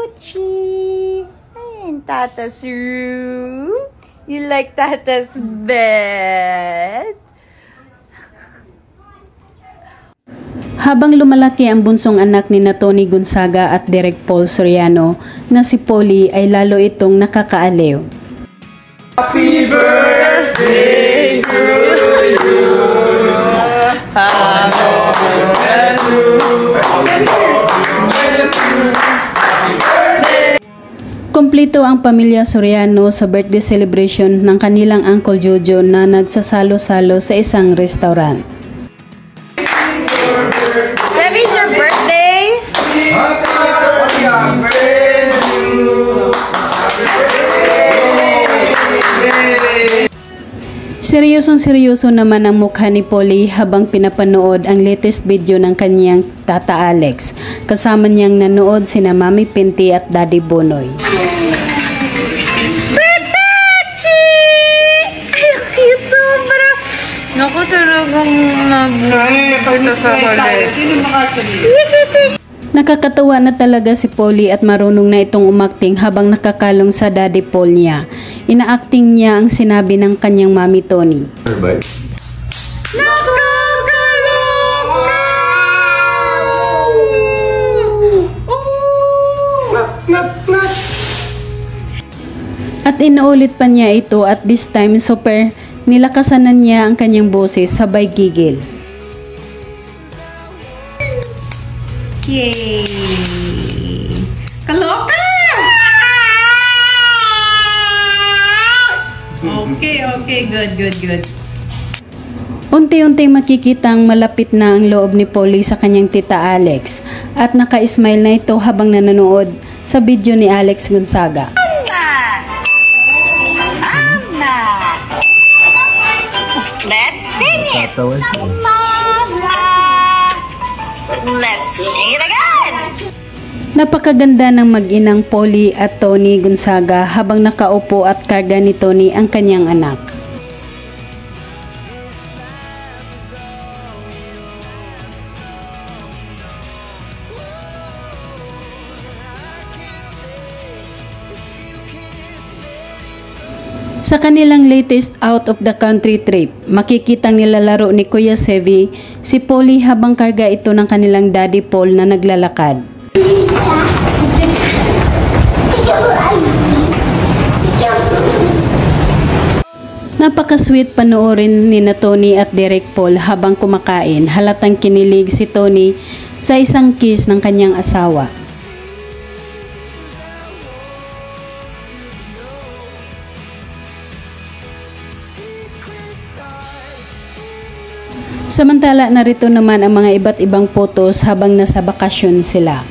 Pochi. Ayan, Tata's room. You like Tata's bed? Habang lumalaki ang bunsong anak ni Tony Gonzaga at Derek Paul Soriano na si Polly ay lalo itong nakakaaliw. Happy birthday to you. Kompleto ang pamilya Soriano sa birthday celebration ng kanilang Uncle Jojo na nagsasalo-salo sa isang restaurant. Debbie, it's your birthday? Seryosong-seryoso naman ang mukha ni Polly habang pinapanood ang latest video ng kanyang Tata Alex. Kasama niyang nanood sina Mami Pinti at Daddy Bonoy. Petachi! Ay, cute sobra! Naku, talagang nagpunta sa huli. Nakakatawa na talaga si Polly at marunong na itong umakting habang nakakalong sa Daddy Paul niya. Ina-acting niya ang sinabi ng kanyang Mami Tony. At inuulit pa niya ito at this time super nilakasanan niya ang kanyang boses sabay gigil. Yay! Kaloka! Okay, good. Unti-unting makikitang malapit na ang loob ni Polly sa kanyang tita Alex at naka-smile na ito habang nanonood sa video ni Alex Gonzaga. Let's sing it! Let's sing it again! Napakaganda ng mag-inang Polly at Tony Gonzaga habang nakaupo at karga ni Tony ang kanyang anak. Sa kanilang latest out of the country trip, makikitang nilalaro ni Kuya Sevi si Polly habang karga ito ng kanilang Daddy Paul na naglalakad. Napaka-sweet panoorin ni Tony at Derek Paul habang kumakain. Halatang kinilig si Tony sa isang kiss ng kanyang asawa. Samantala narito naman ang mga iba't ibang photos habang nasa bakasyon sila.